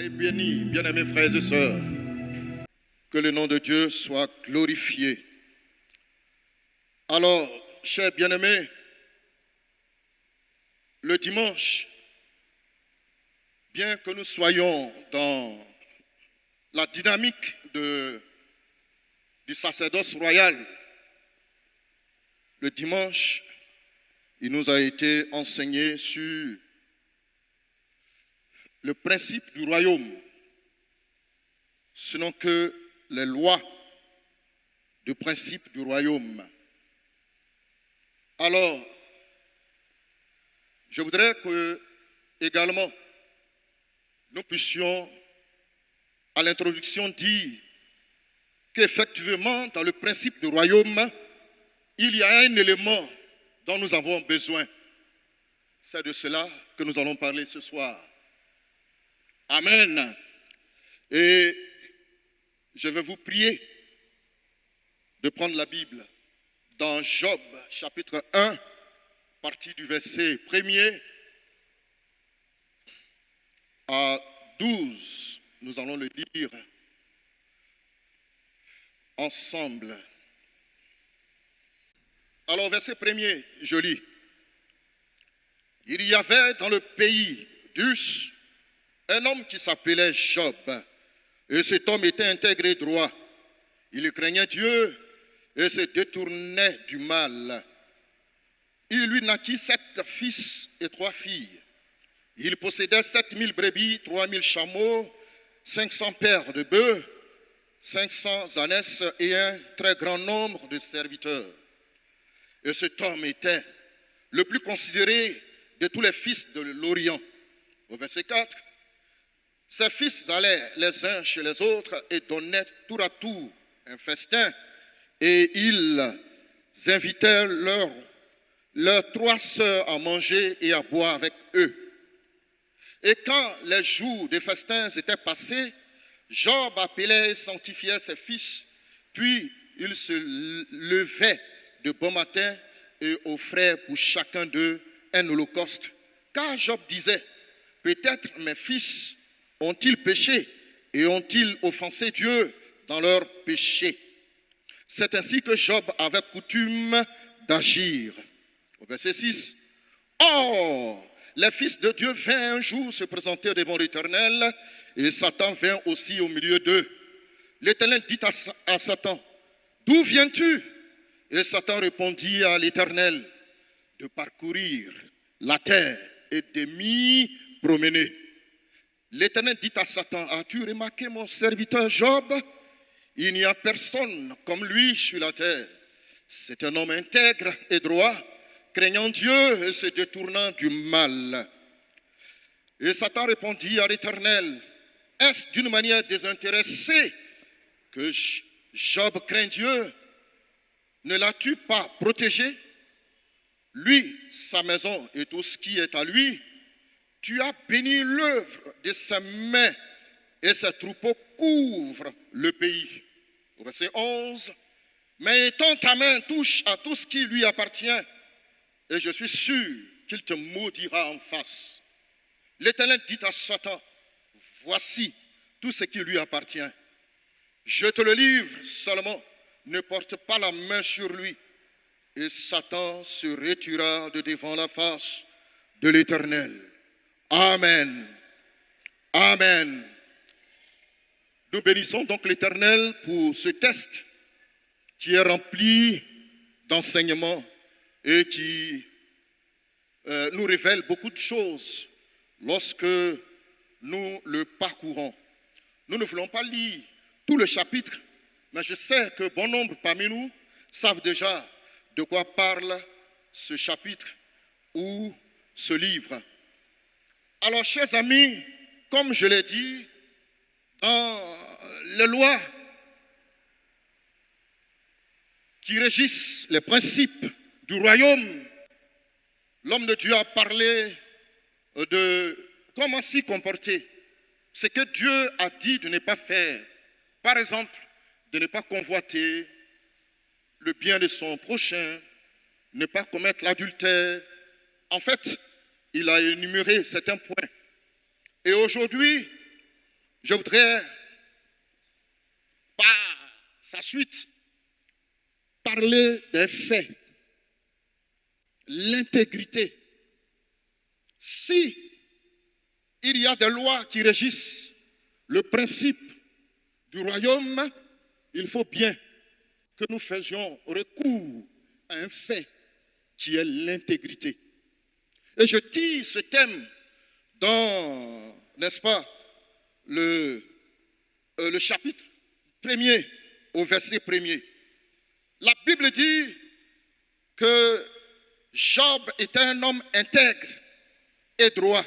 Soyez bénis, bien-aimés frères et sœurs. Que le nom de Dieu soit glorifié. Alors, chers bien-aimés, le dimanche, bien que nous soyons dans la dynamique du sacerdoce royal, le dimanche, il nous a été enseigné sur le principe du royaume, sinon que les lois du principe du royaume. Alors, je voudrais que également nous puissions à l'introduction dire qu'effectivement dans le principe du royaume, il y a un élément dont nous avons besoin. C'est de cela que nous allons parler ce soir. Amen. Et je vais vous prier de prendre la Bible dans Job, chapitre 1, partie du verset 1er à 12. Nous allons le lire ensemble. Alors, verset 1er, je lis. Il y avait dans le pays d'Us un homme qui s'appelait Job. Et cet homme était intègre et droit. Il craignait Dieu et se détournait du mal. Il lui naquit 7 fils et 3 filles. Il possédait 7000 brebis, 3000 chameaux, 500 paires de bœufs, 500 ânesses et un très grand nombre de serviteurs. Et cet homme était le plus considéré de tous les fils de l'Orient. Au verset 4, ses fils allaient les uns chez les autres et donnaient tour à tour un festin. Et ils invitaient leurs 3 sœurs à manger et à boire avec eux. Et quand les jours des festins étaient passés, Job appelait et sanctifiait ses fils, puis il se levait de bon matin et offrait pour chacun d'eux un holocauste. Car Job disait, peut-être mes fils ont-ils péché et ont-ils offensé Dieu dans leur péché? C'est ainsi que Job avait coutume d'agir. Au verset 6, or, les fils de Dieu vinrent un jour se présenter devant l'Éternel, et Satan vint aussi au milieu d'eux. L'Éternel dit à Satan, d'où viens-tu? Et Satan répondit à l'Éternel, de parcourir la terre et de m'y promener. L'Éternel dit à Satan, as-tu remarqué mon serviteur Job? Il n'y a personne comme lui sur la terre. C'est un homme intègre et droit, craignant Dieu et se détournant du mal. Et Satan répondit à l'Éternel, est-ce d'une manière désintéressée que Job craint Dieu? Ne l'as-tu pas protégé? Lui, sa maison et tout ce qui est à lui, tu as béni l'œuvre de ses mains et ses troupeaux couvrent le pays. Au verset 11, mais étends ta main, touche à tout ce qui lui appartient, et je suis sûr qu'il te maudira en face. L'Éternel dit à Satan, voici tout ce qui lui appartient. Je te le livre seulement, ne porte pas la main sur lui. Et Satan se retira de devant la face de l'Éternel. Amen. Amen. Nous bénissons donc l'Éternel pour ce texte qui est rempli d'enseignements et qui nous révèle beaucoup de choses lorsque nous le parcourons. Nous ne voulons pas lire tout le chapitre, mais je sais que bon nombre parmi nous savent déjà de quoi parle ce chapitre ou ce livre. Alors, chers amis, comme je l'ai dit, dans les lois qui régissent les principes du royaume, l'homme de Dieu a parlé de comment s'y comporter. Ce que Dieu a dit de ne pas faire. Par exemple, de ne pas convoiter le bien de son prochain, ne pas commettre l'adultère. En fait, il a énuméré certains points. Et aujourd'hui, je voudrais, par sa suite, parler des faits, l'intégrité. Si il y a des lois qui régissent le principe du royaume, il faut bien que nous faisions recours à un fait qui est l'intégrité. Et je tire ce thème dans, n'est-ce pas, le chapitre 1er au verset 1er. La Bible dit que Job était un homme intègre et droit.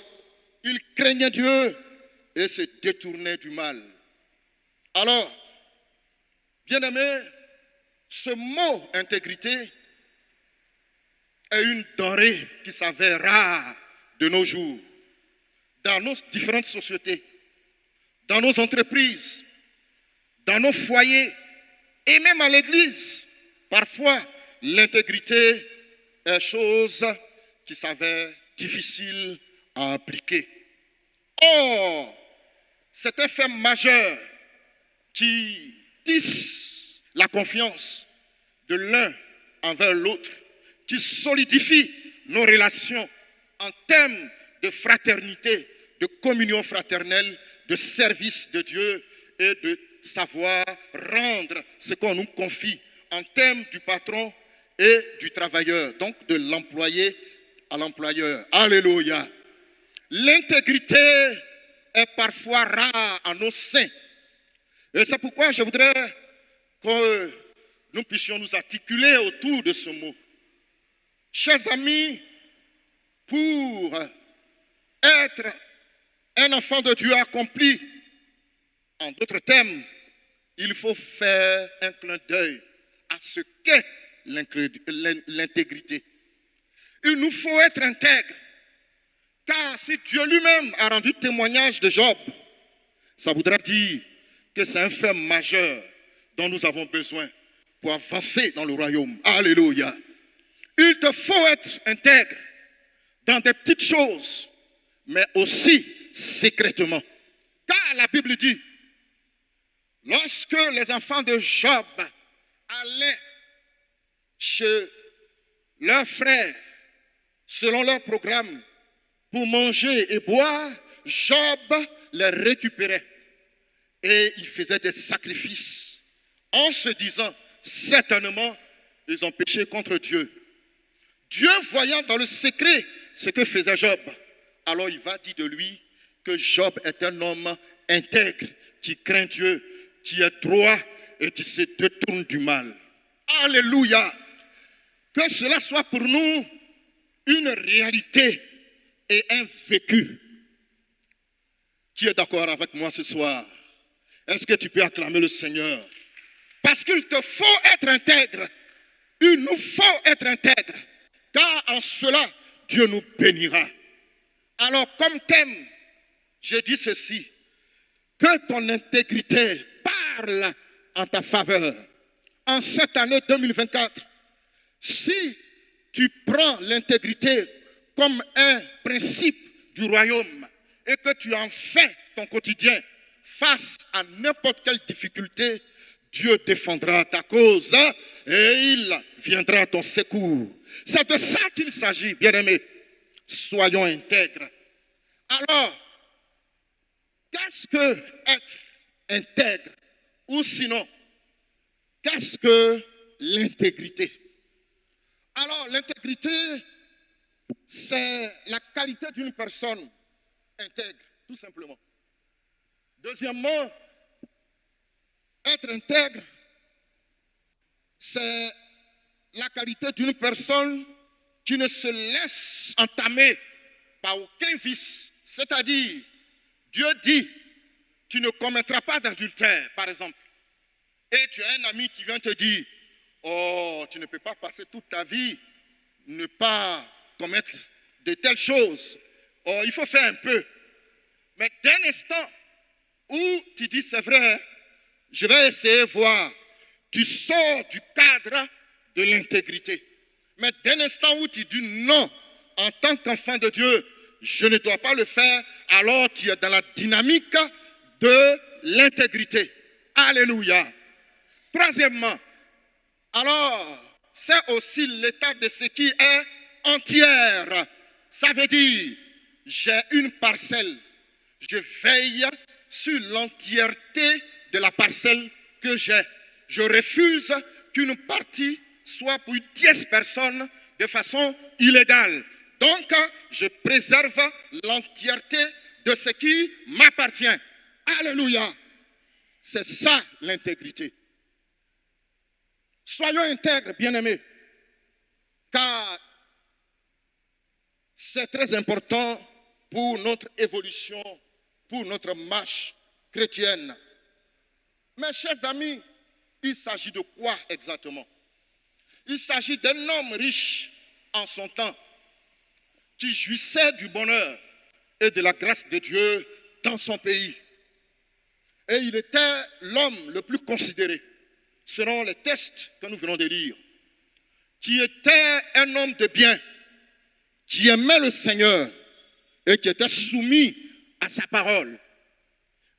Il craignait Dieu et se détournait du mal. Alors, bien-aimés, ce mot intégrité est une denrée qui s'avère rare de nos jours, dans nos différentes sociétés, dans nos entreprises, dans nos foyers et même à l'église. Parfois, l'intégrité est chose qui s'avère difficile à appliquer. Or, c'est un fait majeur qui tisse la confiance de l'un envers l'autre, qui solidifie nos relations en termes de fraternité, de communion fraternelle, de service de Dieu et de savoir rendre ce qu'on nous confie en termes du patron et du travailleur, donc de l'employé à l'employeur. Alléluia. L'intégrité est parfois rare en nos seins. Et c'est pourquoi je voudrais que nous puissions nous articuler autour de ce mot. Chers amis, pour être un enfant de Dieu accompli, en d'autres termes, il faut faire un clin d'œil à ce qu'est l'intégrité. Il nous faut être intègres, car si Dieu lui-même a rendu témoignage de Job, ça voudra dire que c'est un fait majeur dont nous avons besoin pour avancer dans le royaume. Alléluia. Il te faut être intègre dans des petites choses, mais aussi secrètement. Car la Bible dit, lorsque les enfants de Job allaient chez leurs frères, selon leur programme, pour manger et boire, Job les récupérait. Et il faisait des sacrifices en se disant, certainement, ils ont péché contre Dieu. Dieu, voyant dans le secret ce que faisait Job, alors il va dire de lui que Job est un homme intègre, qui craint Dieu, qui est droit et qui se détourne du mal. Alléluia! Que cela soit pour nous une réalité et un vécu. Qui est d'accord avec moi ce soir? Est-ce que tu peux acclamer le Seigneur? Parce qu'il te faut être intègre. Il nous faut être intègre. Car en cela, Dieu nous bénira. Alors, comme thème, j'ai dit ceci. Que ton intégrité parle en ta faveur. En cette année 2024, si tu prends l'intégrité comme un principe du royaume et que tu en fais ton quotidien face à n'importe quelle difficulté, Dieu défendra ta cause et il viendra à ton secours. C'est de ça qu'il s'agit, bien-aimés. Soyons intègres. Alors, qu'est-ce que être intègre? Ou sinon, qu'est-ce que l'intégrité? Alors, l'intégrité, c'est la qualité d'une personne intègre, tout simplement. Deuxièmement, être intègre, c'est la qualité d'une personne qui ne se laisse entamer par aucun vice. C'est-à-dire, Dieu dit, tu ne commettras pas d'adultère, par exemple. Et tu as un ami qui vient te dire, oh, tu ne peux pas passer toute ta vie ne pas commettre de telles choses. Oh, il faut faire un peu. Mais d'un instant où tu dis, c'est vrai, je vais essayer de voir, tu sors du cadre de l'intégrité. Mais d'un instant où tu dis non, en tant qu'enfant de Dieu, je ne dois pas le faire, alors tu es dans la dynamique de l'intégrité. Alléluia. Troisièmement, alors, c'est aussi l'état de ce qui est entière. Ça veut dire, j'ai une parcelle. Je veille sur l'entièreté de la parcelle que j'ai. Je refuse qu'une partie soit pour une tierce personne de façon illégale. Donc, je préserve l'entièreté de ce qui m'appartient. Alléluia. C'est ça l'intégrité. Soyons intègres, bien-aimés, car c'est très important pour notre évolution, pour notre marche chrétienne. Mes chers amis, il s'agit de quoi exactement? Il s'agit d'un homme riche en son temps, qui jouissait du bonheur et de la grâce de Dieu dans son pays. Et il était l'homme le plus considéré, selon les textes que nous venons de lire, qui était un homme de bien, qui aimait le Seigneur et qui était soumis à sa parole.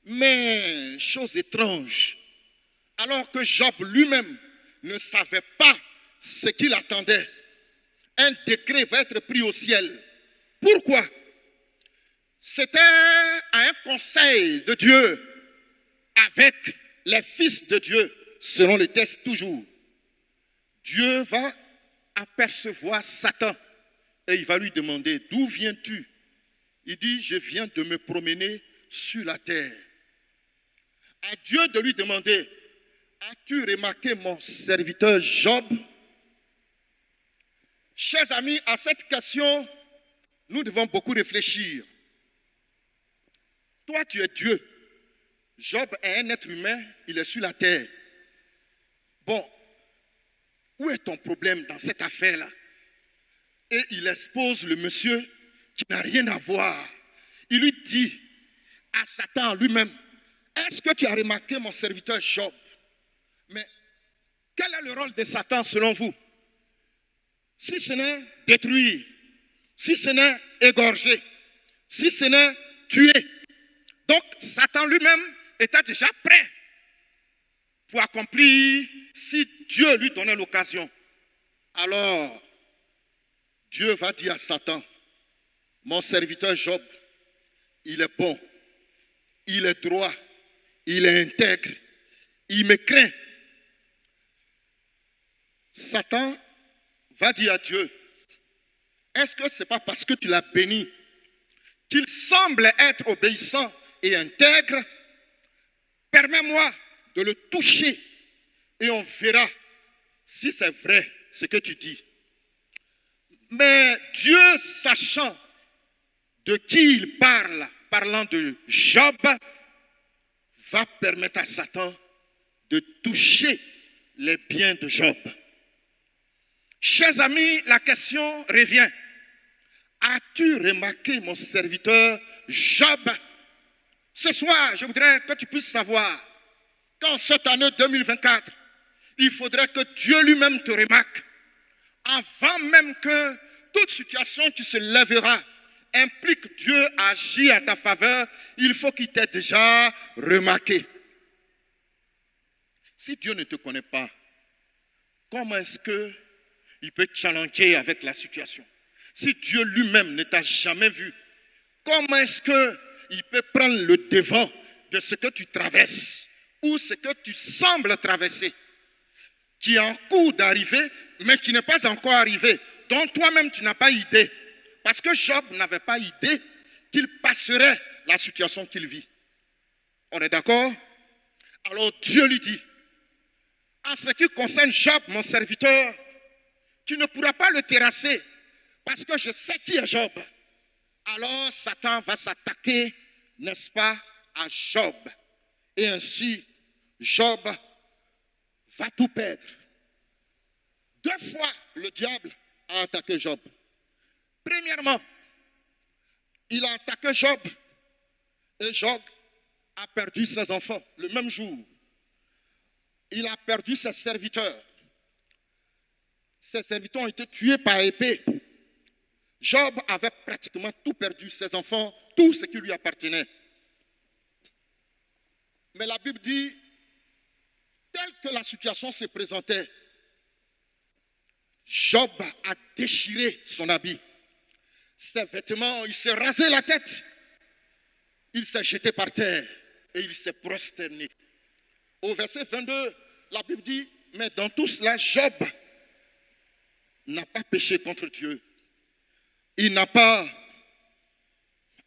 Mais, chose étrange, alors que Job lui-même ne savait pas ce qu'il attendait, un décret va être pris au ciel. Pourquoi? C'était à un conseil de Dieu avec les fils de Dieu, selon les textes toujours. Dieu va apercevoir Satan et il va lui demander, d'où viens-tu? Il dit, je viens de me promener sur la terre. À Dieu de lui demander, as-tu remarqué mon serviteur Job? Chers amis, à cette question, nous devons beaucoup réfléchir. Toi, tu es Dieu. Job est un être humain, il est sur la terre. Bon, où est ton problème dans cette affaire-là? Et il expose le monsieur qui n'a rien à voir. Il lui dit à Satan lui-même, est-ce que tu as remarqué mon serviteur Job? Mais quel est le rôle de Satan selon vous? Si ce n'est détruire, si ce n'est égorger, si ce n'est tuer. Donc Satan lui-même était déjà prêt pour accomplir si Dieu lui donnait l'occasion. Alors, Dieu va dire à Satan, mon serviteur Job, il est bon, il est droit, il est intègre, il me craint. Satan va dire à Dieu, est-ce que ce n'est pas parce que tu l'as béni qu'il semble être obéissant et intègre? Permets-moi de le toucher et on verra si c'est vrai ce que tu dis. Mais Dieu, sachant de qui il parle, parlant de Job, va permettre à Satan de toucher les biens de Job. Chers amis, la question revient. As-tu remarqué mon serviteur Job? Ce soir, je voudrais que tu puisses savoir qu'en cette année 2024, il faudrait que Dieu lui-même te remarque. Avant même que toute situation qui se lèvera implique Dieu à agir à ta faveur, il faut qu'il t'ait déjà remarqué. Si Dieu ne te connaît pas, comment est-ce qu'il peut challenger avec la situation? Si Dieu lui-même ne t'a jamais vu, comment est-ce qu'il peut prendre le devant de ce que tu traverses ou ce que tu sembles traverser, qui est en cours d'arriver, mais qui n'est pas encore arrivé, dont toi-même tu n'as pas idée? Parce que Job n'avait pas idée qu'il passerait la situation qu'il vit. On est d'accord? Alors Dieu lui dit, en ce qui concerne Job, mon serviteur, tu ne pourras pas le terrasser parce que je sais qui est Job. Alors Satan va s'attaquer, n'est-ce pas, à Job. Et ainsi, Job va tout perdre. 2 fois, le diable a attaqué Job. Premièrement, il a attaqué Job et Job a perdu ses enfants le même jour. Il a perdu ses serviteurs. Ses serviteurs ont été tués par épée. Job avait pratiquement tout perdu, ses enfants, tout ce qui lui appartenait. Mais la Bible dit, telle que la situation se présentait, Job a déchiré son habit. Ses vêtements, il s'est rasé la tête. Il s'est jeté par terre et il s'est prosterné. Au verset 22, la Bible dit, mais dans tout cela, Job n'a pas péché contre Dieu. Il n'a pas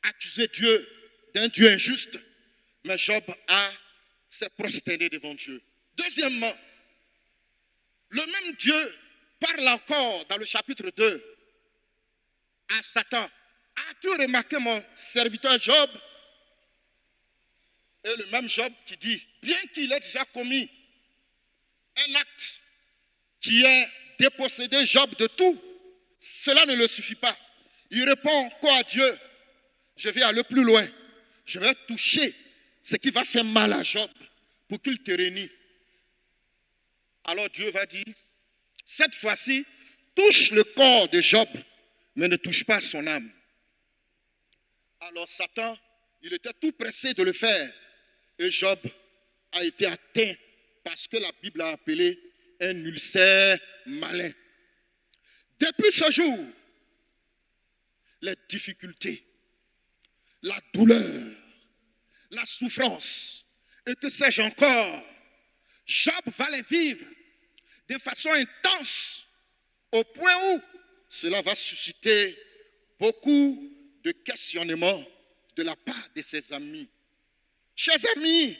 accusé Dieu d'un Dieu injuste, mais Job s'est prosterné devant Dieu. Deuxièmement, le même Dieu parle encore dans le chapitre 2 à Satan. As-tu remarqué mon serviteur Job? Et le même Job qui dit, bien qu'il ait déjà commis un acte qui ait dépossédé Job de tout, cela ne le suffit pas. Il répond quoi à Dieu? Je vais aller plus loin. Je vais toucher ce qui va faire mal à Job pour qu'il te réunisse. Alors Dieu va dire, cette fois-ci, touche le corps de Job, mais ne touche pas son âme. Alors Satan, il était tout pressé de le faire. Et Job a été atteint parce que la Bible a appelé un ulcère malin. Depuis ce jour, les difficultés, la douleur, la souffrance, et que sais-je encore, Job va les vivre de façon intense, au point où cela va susciter beaucoup de questionnements de la part de ses amis. Chers amis,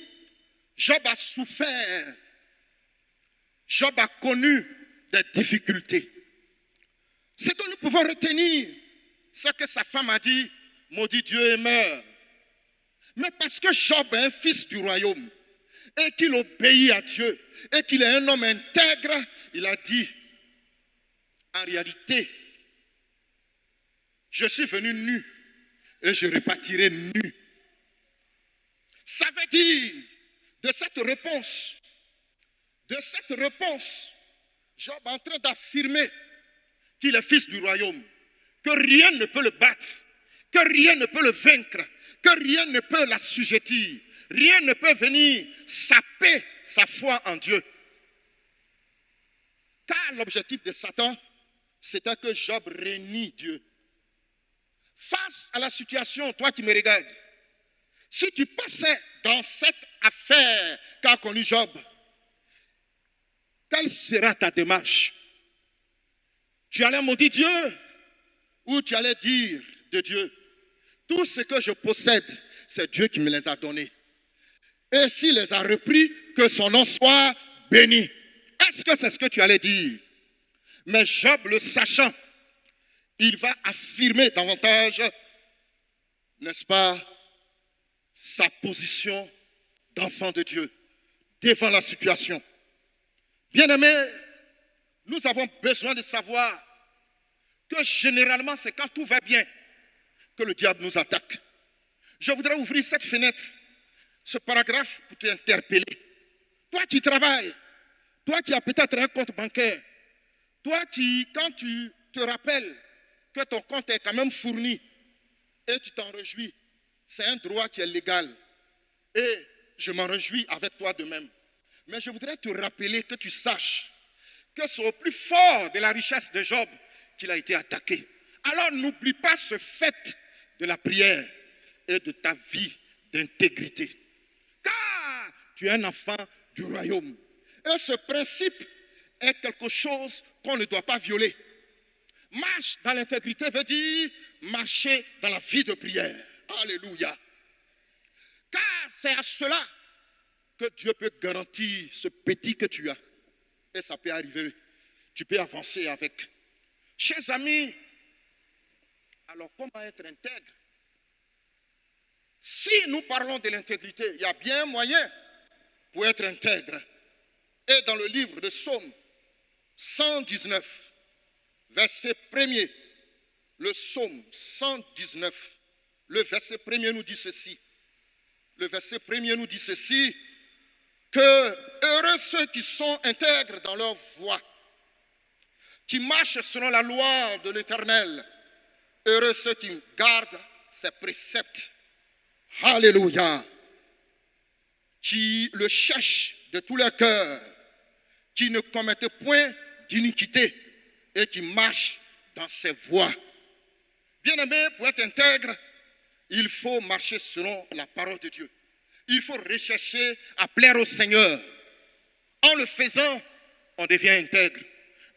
Job a souffert, Job a connu des difficultés. Ce que nous pouvons retenir, c'est que sa femme a dit, maudit Dieu et meurt. Mais parce que Job est un fils du royaume, et qu'il obéit à Dieu, et qu'il est un homme intègre, il a dit, en réalité, je suis venu nu, et je repartirai nu. Ça veut dire, de cette réponse, Job est en train d'affirmer qu'il est fils du royaume, que rien ne peut le battre, que rien ne peut le vaincre, que rien ne peut l'assujettir, rien ne peut venir saper sa foi en Dieu. Car l'objectif de Satan, c'était que Job réunit Dieu. Face à la situation, toi qui me regardes, si tu passais dans cette affaire qu'a connu Job, quelle sera ta démarche? Tu allais maudire Dieu ou tu allais dire de Dieu, tout ce que je possède, c'est Dieu qui me les a donnés. Et s'il les a repris, que son nom soit béni. Est-ce que c'est ce que tu allais dire? Mais Job, le sachant, il va affirmer davantage, n'est-ce pas, sa position d'enfant de Dieu devant la situation. Bien-aimés, nous avons besoin de savoir que généralement, c'est quand tout va bien que le diable nous attaque. Je voudrais ouvrir cette fenêtre, ce paragraphe pour t'interpeller. Toi qui travailles, toi qui as peut-être un compte bancaire, toi qui, quand tu te rappelles que ton compte est quand même fourni et tu t'en réjouis, c'est un droit qui est légal. Et je m'en réjouis avec toi de même. Mais je voudrais te rappeler que tu saches que c'est au plus fort de la richesse de Job qu'il a été attaqué. Alors n'oublie pas ce fait de la prière et de ta vie d'intégrité. Car tu es un enfant du royaume. Et ce principe est quelque chose qu'on ne doit pas violer. Marche dans l'intégrité veut dire marcher dans la vie de prière. Alléluia. Car c'est à cela que Dieu peut garantir ce petit que tu as. Et ça peut arriver. Tu peux avancer avec. Chers amis, alors comment être intègre? Si nous parlons de l'intégrité, il y a bien un moyen pour être intègre. Et dans le livre de Psaume 119, verset 1er, le Psaume 119, le verset 1er nous dit ceci. Le verset 1er nous dit ceci, que heureux ceux qui sont intègres dans leur voie, qui marchent selon la loi de l'Éternel, heureux ceux qui gardent ses préceptes. Alléluia. qui le cherchent de tout leur cœur, qui ne commettent point d'iniquité et qui marchent dans ses voies. Bien-aimé, pour être intègre, il faut marcher selon la parole de Dieu. Il faut rechercher à plaire au Seigneur. En le faisant, on devient intègre.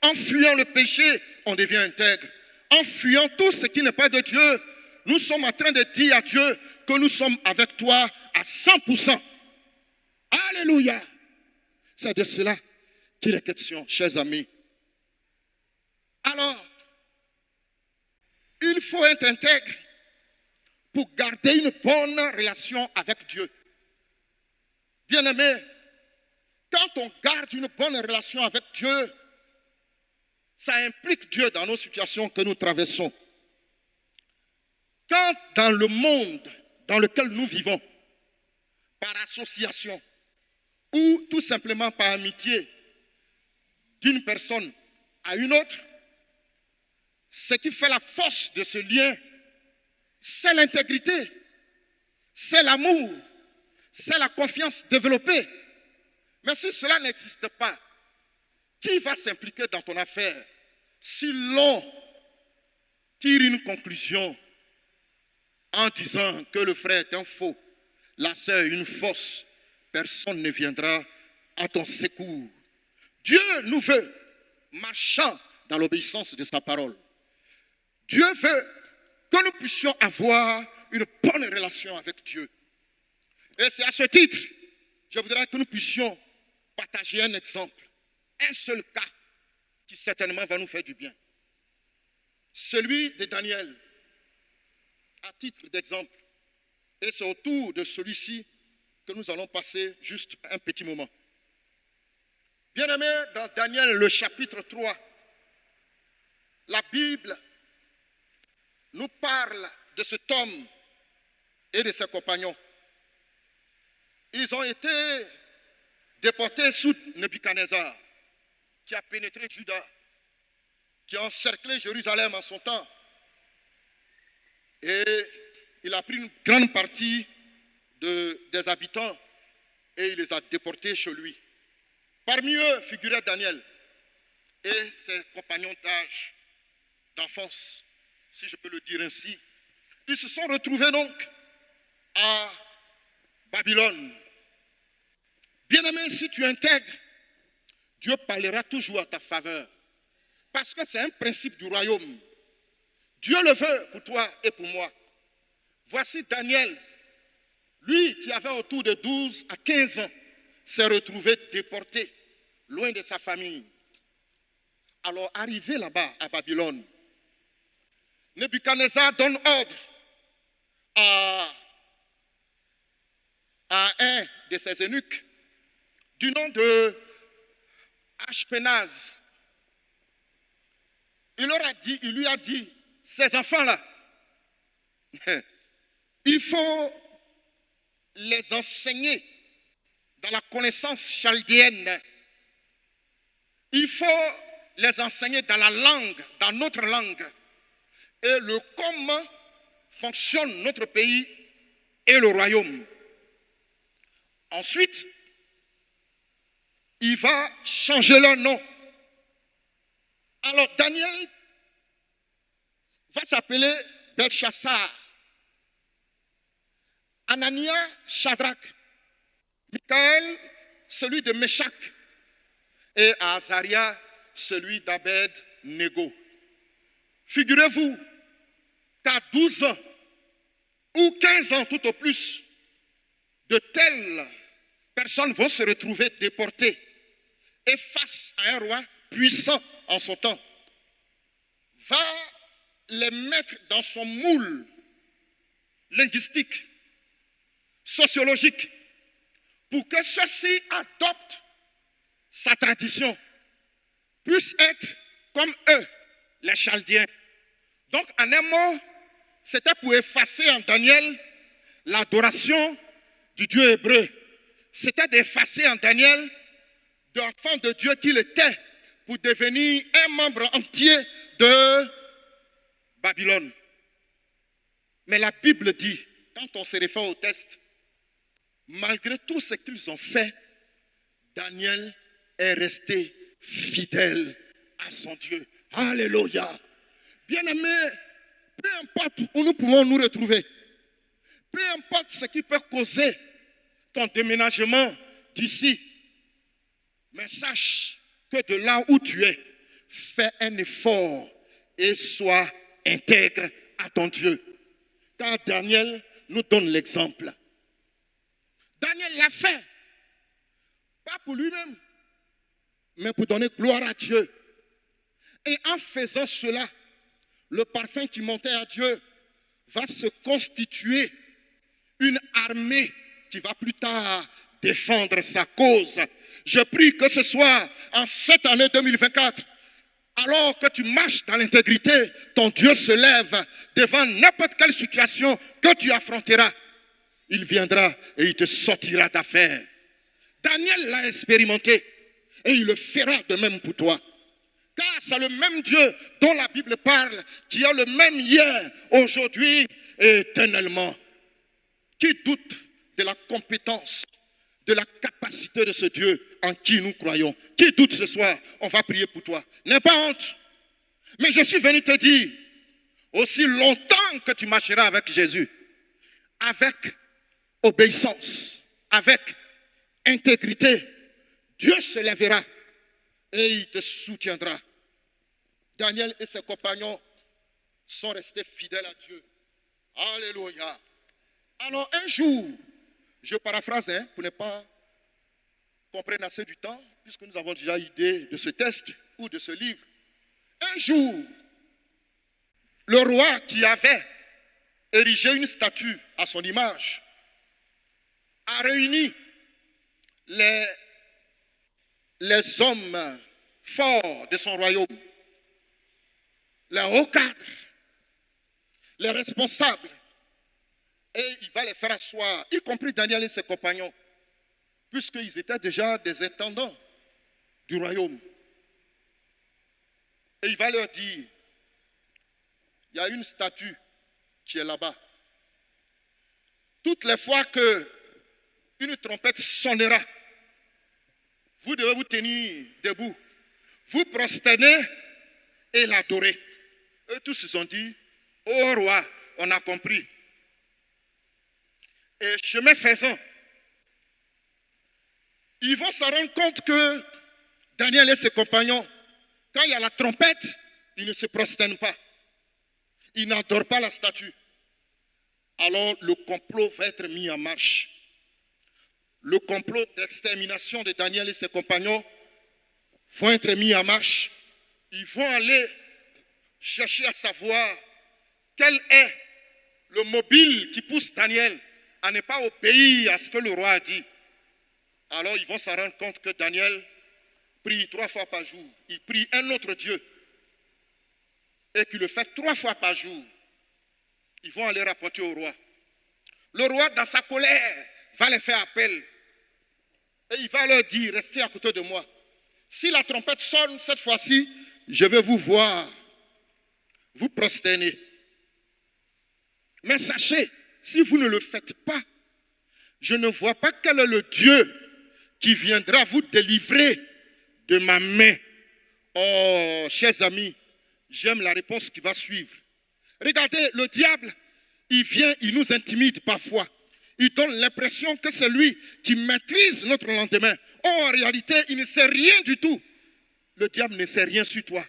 En fuyant le péché, on devient intègre. En fuyant tout ce qui n'est pas de Dieu, nous sommes en train de dire à Dieu que nous sommes avec toi à 100%. Alléluia. C'est de cela qu'il est question, chers amis. Alors, il faut être intègre pour garder une bonne relation avec Dieu. Bien-aimé, quand on garde une bonne relation avec Dieu, ça implique Dieu dans nos situations que nous traversons. Quand dans le monde dans lequel nous vivons, par association ou tout simplement par amitié d'une personne à une autre, ce qui fait la force de ce lien, c'est l'intégrité, c'est l'amour, c'est la confiance développée. Mais si cela n'existe pas, qui va s'impliquer dans ton affaire si l'on tire une conclusion en disant que le frère est un faux, la sœur une fausse, personne ne viendra à ton secours. Dieu nous veut marchant dans l'obéissance de sa parole. Dieu veut que nous puissions avoir une bonne relation avec Dieu. Et c'est à ce titre, je voudrais que nous puissions partager un exemple, un seul cas qui certainement va nous faire du bien. Celui de Daniel, à titre d'exemple. Et c'est autour de celui-ci que nous allons passer juste un petit moment. Bien-aimés, dans Daniel, le chapitre 3, la Bible nous parle de cet homme et de ses compagnons. Ils ont été déportés sous Nebuchadnezzar, qui a pénétré Juda, qui a encerclé Jérusalem en son temps. Et il a pris une grande partie des habitants et il les a déportés chez lui. Parmi eux figurait Daniel et ses compagnons d'âge, d'enfance, si je peux le dire ainsi. Ils se sont retrouvés donc à Babylone. Bien-aimé, si tu intègres, Dieu parlera toujours à ta faveur. Parce que c'est un principe du royaume. Dieu le veut pour toi et pour moi. Voici Daniel, lui qui avait autour de 12 à 15 ans, s'est retrouvé déporté, loin de sa famille. Alors, arrivé là-bas à Babylone, Nebuchadnezzar donne ordre à un de ses eunuques, du nom de Ashpenaz. Il lui a dit, ces enfants-là, il faut les enseigner dans la connaissance chaldéenne. Il faut les enseigner dans la langue, dans notre langue. Et comment fonctionne notre pays et le royaume. Ensuite, il va changer leur nom. Alors Daniel va s'appeler Belchassar. Anania, Shadrach. Michael, celui de Meshach. Et Azaria, celui d'Abed-Nego. Figurez-vous qu'à 12 ans ou 15 ans tout au plus, de telles personnes vont se retrouver déportées et face à un roi puissant en son temps, va les mettre dans son moule linguistique, sociologique, pour que ceux-ci adoptent sa tradition, puissent être comme eux, les Chaldéens. Donc, en un mot, c'était pour effacer en Daniel l'adoration du Dieu hébreu. C'était d'effacer en Daniel d'enfant de Dieu qu'il était pour devenir un membre entier de Babylone. Mais la Bible dit, quand on se réfère au texte, malgré tout ce qu'ils ont fait, Daniel est resté fidèle à son Dieu. Alléluia. Bien-aimés, peu importe où nous pouvons nous retrouver, peu importe ce qui peut causer ton déménagement d'ici, mais sache que de là où tu es, fais un effort et sois intègre à ton Dieu. Car Daniel nous donne l'exemple. Daniel l'a fait, pas pour lui-même, mais pour donner gloire à Dieu. Et en faisant cela, le parfum qui montait à Dieu va se constituer une armée qui va plus tard défendre sa cause. Je prie que ce soit en cette année 2024, alors que tu marches dans l'intégrité, ton Dieu se lève devant n'importe quelle situation que tu affronteras. Il viendra et il te sortira d'affaire. Daniel l'a expérimenté et il le fera de même pour toi. Car c'est le même Dieu dont la Bible parle, qui est le même hier, aujourd'hui et éternellement. Qui doute de la compétence, de la capacité de ce Dieu en qui nous croyons? Qui doute ce soir? On va prier pour toi. N'aie pas honte. Mais je suis venu te dire, aussi longtemps que tu marcheras avec Jésus, avec obéissance, avec intégrité, Dieu se lèvera et il te soutiendra. Daniel et ses compagnons sont restés fidèles à Dieu. Alléluia. Alors un jour, je paraphrase pour ne pas qu'on prenne assez du temps, puisque nous avons déjà idée de ce texte ou de ce livre. Un jour, le roi qui avait érigé une statue à son image a réuni les hommes forts de son royaume, les hauts cadres, les responsables, et il va les faire asseoir, y compris Daniel et ses compagnons, puisqu'ils étaient déjà des intendants du royaume. Et il va leur dire, il y a une statue qui est là-bas. Toutes les fois que une trompette sonnera, vous devez vous tenir debout, vous prosterner et l'adorer. Eux tous ils ont dit, ô roi, on a compris. Et chemin faisant, ils vont se rendre compte que Daniel et ses compagnons, quand il y a la trompette, ils ne se prosternent pas. Ils n'adorent pas la statue. Alors le complot va être mis en marche. Le complot d'extermination de Daniel et ses compagnons vont être mis en marche. Ils vont aller chercher à savoir quel est le mobile qui pousse Daniel à ne pas obéir à ce que le roi a dit. Alors ils vont se rendre compte que Daniel prie 3 fois par jour. Il prie un autre Dieu. Et qu'il le fait 3 fois par jour. Ils vont aller rapporter au roi. Le roi, dans sa colère, va les faire appel. Et il va leur dire, restez à côté de moi. Si la trompette sonne cette fois-ci, je vais vous voir, vous prosterner. Mais sachez, si vous ne le faites pas, je ne vois pas quel est le Dieu qui viendra vous délivrer de ma main. Oh, chers amis, j'aime la réponse qui va suivre. Regardez, le diable, il vient, il nous intimide parfois. Il donne l'impression que c'est lui qui maîtrise notre lendemain. Or, en réalité, il ne sait rien du tout. Le diable ne sait rien sur toi.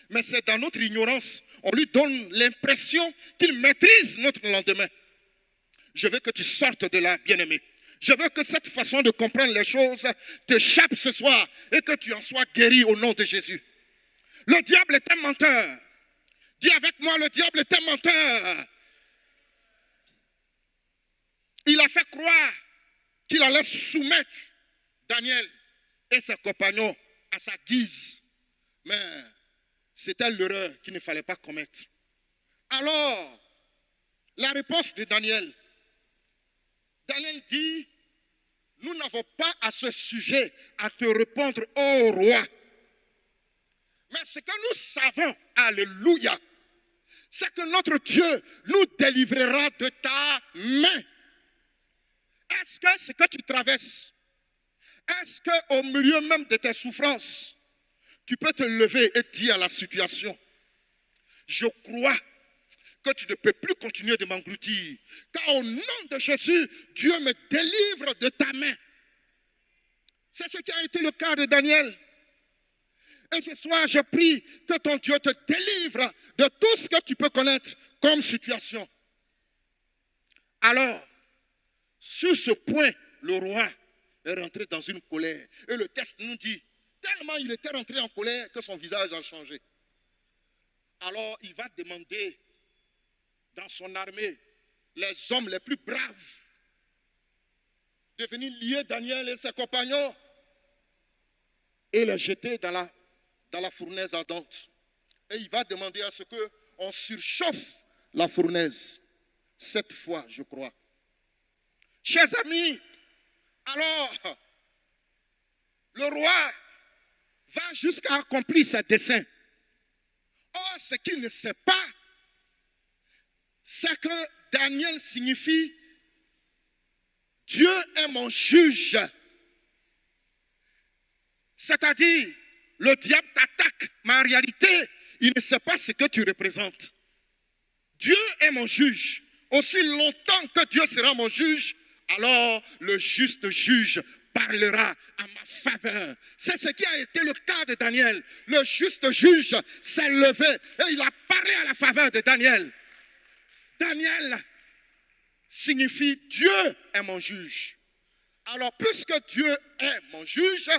Mais c'est dans notre ignorance, on lui donne l'impression qu'il maîtrise notre lendemain. Je veux que tu sortes de là, bien-aimé. Je veux que cette façon de comprendre les choses t'échappe ce soir et que tu en sois guéri au nom de Jésus. Le diable est un menteur. Dis avec moi, le diable est un menteur. Il a fait croire qu'il allait soumettre Daniel et ses compagnons à sa guise. Mais c'était l'erreur qu'il ne fallait pas commettre. Alors, la réponse de Daniel. Daniel dit, nous n'avons pas à ce sujet à te répondre, ô roi. Mais ce que nous savons, alléluia, c'est que notre Dieu nous délivrera de ta main. Est-ce que ce que tu traverses, est-ce qu'au milieu même de tes souffrances, tu peux te lever et dire à la situation, je crois que tu ne peux plus continuer de m'engloutir, car au nom de Jésus, Dieu me délivre de ta main. C'est ce qui a été le cas de Daniel. Et ce soir, je prie que ton Dieu te délivre de tout ce que tu peux connaître comme situation. Alors, sur ce point, le roi est rentré dans une colère. Et le texte nous dit, tellement il était rentré en colère que son visage a changé. Alors, il va demander dans son armée les hommes les plus braves de venir lier Daniel et ses compagnons et les jeter dans la fournaise ardente. Et il va demander à ce qu'on surchauffe la fournaise. 7 fois, je crois. Chers amis, alors, le roi va jusqu'à accomplir ses desseins. Or, ce qu'il ne sait pas, c'est que Daniel signifie Dieu est mon juge. C'est-à-dire, le diable t'attaque, mais en réalité, il ne sait pas ce que tu représentes. Dieu est mon juge. Aussi longtemps que Dieu sera mon juge, alors le juste juge parlera à ma faveur. C'est ce qui a été le cas de Daniel. Le juste juge s'est levé et il a parlé à la faveur de Daniel. Daniel signifie Dieu est mon juge. Alors, puisque Dieu est mon juge,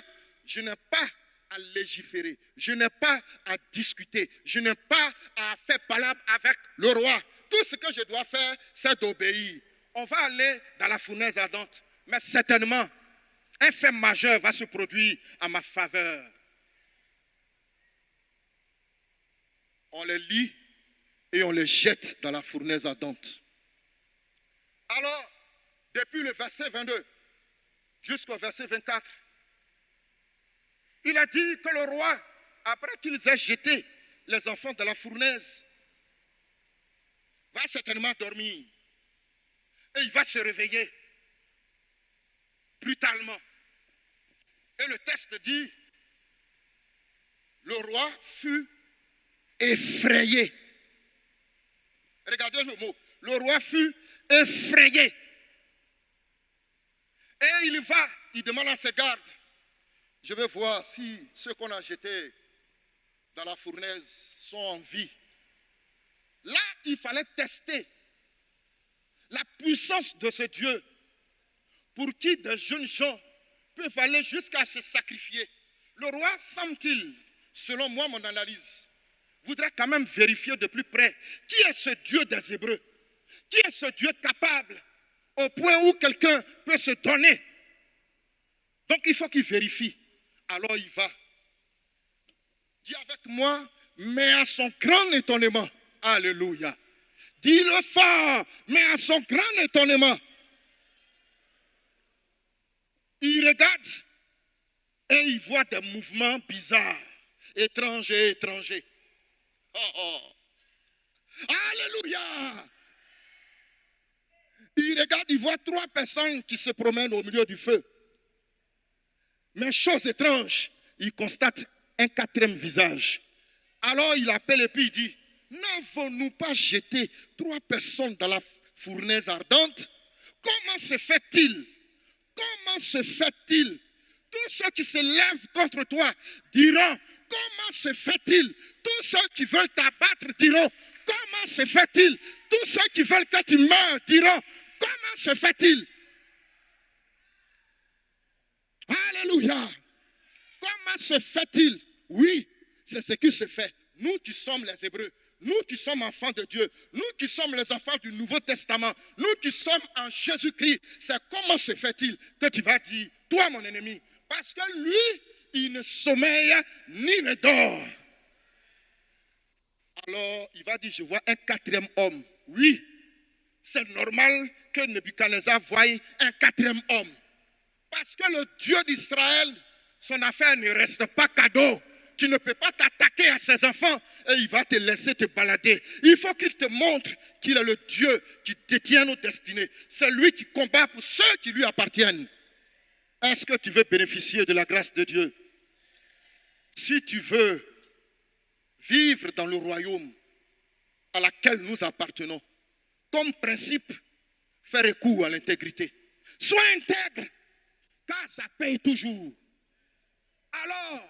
je n'ai pas à légiférer, je n'ai pas à discuter, je n'ai pas à faire palabre avec le roi. Tout ce que je dois faire, c'est d'obéir. On va aller dans la fournaise ardente, mais certainement, un fait majeur va se produire à ma faveur. On les lit et on les jette dans la fournaise ardente. Alors, depuis le verset 22 jusqu'au verset 24, il a dit que le roi, après qu'ils aient jeté les enfants de la fournaise, va certainement dormir. Et il va se réveiller brutalement. Et le texte dit, le roi fut effrayé. Regardez le mot. Le roi fut effrayé. Et il demande à ses gardes, je vais voir si ceux qu'on a jetés dans la fournaise sont en vie. Là, il fallait tester la puissance de ce Dieu pour qui des jeunes gens peuvent aller jusqu'à se sacrifier. Le roi, semble-t-il, selon moi, mon analyse, voudrait quand même vérifier de plus près qui est ce Dieu des Hébreux, qui est ce Dieu capable au point où quelqu'un peut se donner. Donc il faut qu'il vérifie. Alors il va. Dis avec moi, mais à son grand étonnement. Alléluia. Dis-le fort, mais à son grand étonnement. Il regarde et il voit des mouvements bizarres, étrangers. Oh, oh. Alléluia. Il regarde, il voit 3 personnes qui se promènent au milieu du feu. Mais chose étrange, il constate un 4e visage. Alors il appelle et puis il dit, n'avons-nous pas jeté 3 personnes dans la fournaise ardente? Comment se fait-il? Comment se fait-il? Tous ceux qui se lèvent contre toi diront, comment se fait-il? Tous ceux qui veulent t'abattre diront, comment se fait-il? Tous ceux qui veulent que tu meurs diront, comment se fait-il? Alléluia. Comment se fait-il? Oui, c'est ce qui se fait. Nous qui sommes les Hébreux, nous qui sommes enfants de Dieu, nous qui sommes les enfants du Nouveau Testament, nous qui sommes en Jésus-Christ, c'est comment se fait-il que tu vas dire, toi mon ennemi, parce que lui, il ne sommeille ni ne dort. Alors, il va dire, je vois un 4e homme. Oui, c'est normal que Nebuchadnezzar voie un 4e homme. Parce que le Dieu d'Israël, son affaire ne reste pas cadeau. Tu ne peux pas t'attaquer à ses enfants et il va te laisser te balader. Il faut qu'il te montre qu'il est le Dieu qui détient nos destinées. C'est lui qui combat pour ceux qui lui appartiennent. Est-ce que tu veux bénéficier de la grâce de Dieu? Si tu veux vivre dans le royaume à laquelle nous appartenons, comme principe, fais recours à l'intégrité. Sois intègre, car ça paye toujours. Alors,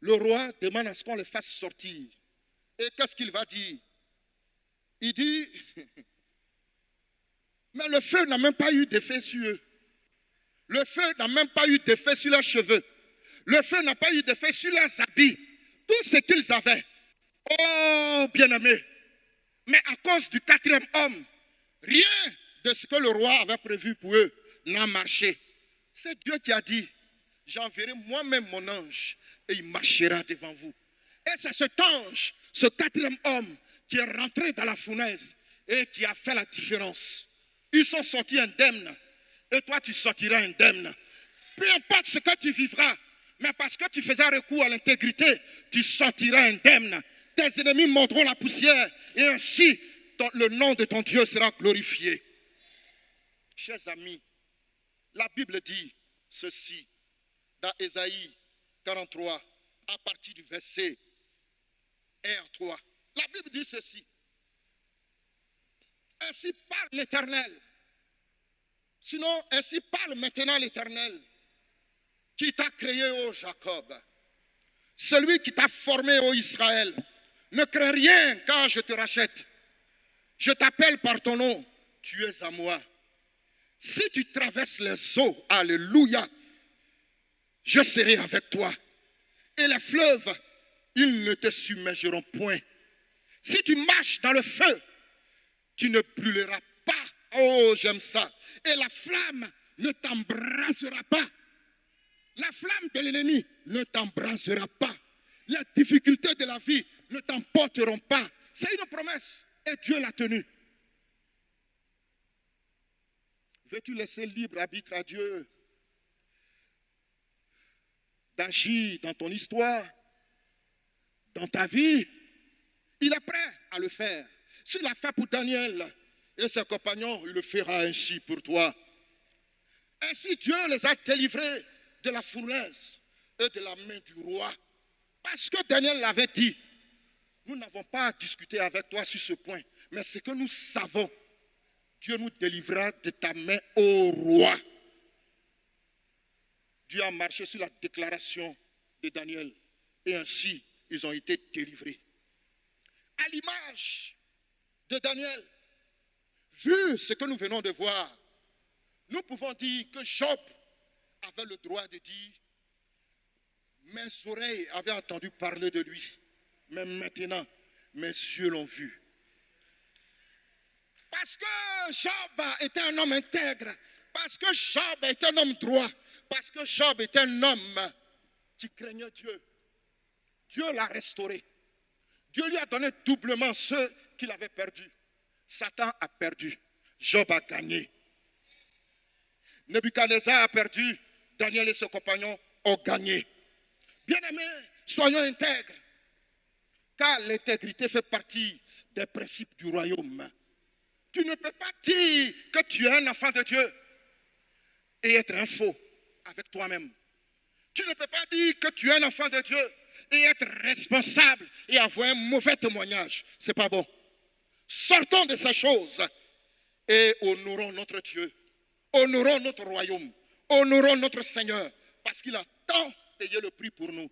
le roi demande à ce qu'on le fasse sortir. Et qu'est-ce qu'il va dire? Il dit, mais le feu n'a même pas eu d'effet sur eux. Le feu n'a même pas eu d'effet sur leurs cheveux. Le feu n'a pas eu d'effet sur leurs habits. Tout ce qu'ils avaient. Oh, bien-aimés. Mais à cause du quatrième homme, rien de ce que le roi avait prévu pour eux n'a marché. C'est Dieu qui a dit, j'enverrai moi-même mon ange et il marchera devant vous. Et c'est cet ange, ce quatrième homme qui est rentré dans la fournaise et qui a fait la différence. Ils sont sortis indemnes et toi tu sortiras indemne. Peu importe ce que tu vivras, mais parce que tu faisais recours à l'intégrité, tu sortiras indemne. Tes ennemis mordront la poussière et ainsi le nom de ton Dieu sera glorifié. Chers amis, la Bible dit ceci dans Ésaïe 43 à partir du verset 1 à 3. La Bible dit ceci. Ainsi parle l'Éternel. Sinon, ainsi parle maintenant l'Éternel qui t'a créé, ô Jacob. Celui qui t'a formé, ô Israël. Ne crains rien car je te rachète. Je t'appelle par ton nom. Tu es à moi. Si tu traverses les eaux, alléluia, je serai avec toi. Et les fleuves, ils ne te submergeront point. Si tu marches dans le feu, tu ne brûleras pas. Oh, j'aime ça. Et la flamme ne t'embrasera pas. La flamme de l'ennemi ne t'embrasera pas. Les difficultés de la vie ne t'emporteront pas. C'est une promesse et Dieu l'a tenue. Veux-tu laisser libre arbitre à Dieu d'agir dans ton histoire, dans ta vie? Il est prêt à le faire. S'il l'a fait pour Daniel et ses compagnons, il le fera ainsi pour toi. Ainsi Dieu les a délivrés de la fournaise et de la main du roi. Parce que Daniel l'avait dit, nous n'avons pas à discuter avec toi sur ce point, mais ce que nous savons, Dieu nous délivrera de ta main, ô roi. Dieu a marché sur la déclaration de Daniel et ainsi ils ont été délivrés. À l'image de Daniel, vu ce que nous venons de voir, nous pouvons dire que Job avait le droit de dire, mes oreilles avaient entendu parler de lui, mais maintenant, mes yeux l'ont vu. Parce que Job était un homme intègre, parce que Job était un homme droit, parce que Job était un homme qui craignait Dieu. Dieu l'a restauré. Dieu lui a donné doublement ceux qu'il avait perdus. Satan a perdu, Job a gagné. Nebuchadnezzar a perdu, Daniel et ses compagnons ont gagné. Bien-aimés, soyons intègres, car l'intégrité fait partie des principes du royaume. Tu ne peux pas dire que tu es un enfant de Dieu et être un faux avec toi-même. Tu ne peux pas dire que tu es un enfant de Dieu et être responsable et avoir un mauvais témoignage. Ce n'est pas bon. Sortons de ces choses et honorons notre Dieu, honorons notre royaume, honorons notre Seigneur, parce qu'il a tant payé le prix pour nous.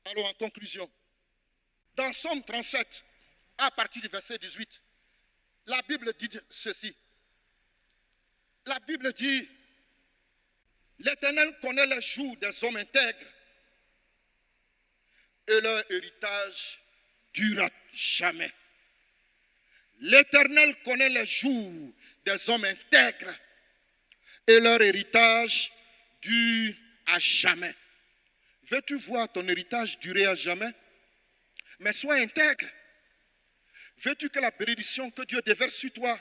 Alors en conclusion, dans Somme 37, à partir du verset 18, la Bible dit ceci. La Bible dit, l'Éternel connaît les jours des hommes intègres et leur héritage durera jamais. L'Éternel connaît les jours des hommes intègres et leur héritage dure à jamais. Veux-tu voir ton héritage durer à jamais? Mais sois intègre. Veux-tu que la bénédiction que Dieu déverse sur toi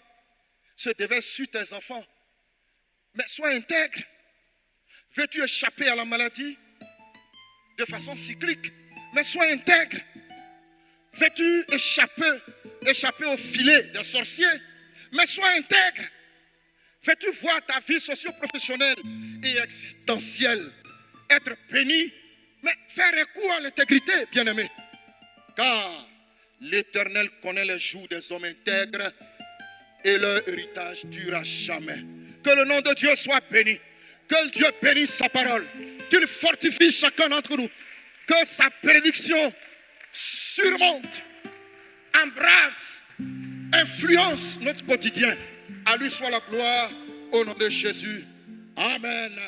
se déverse sur tes enfants? Mais sois intègre. Veux-tu échapper à la maladie de façon cyclique? mais sois intègre. Veux-tu échapper au filet des sorciers, mais sois intègre. Veux-tu voir ta vie socio-professionnelle et existentielle être bénie, mais faire recours à l'intégrité, bien-aimé. Car l'Éternel connaît les jours des hommes intègres et leur héritage durera jamais. Que le nom de Dieu soit béni. Que Dieu bénisse sa parole. Qu'il fortifie chacun d'entre nous. Que sa bénédiction surmonte, embrasse, influence notre quotidien. À lui soit la gloire au nom de Jésus. Amen.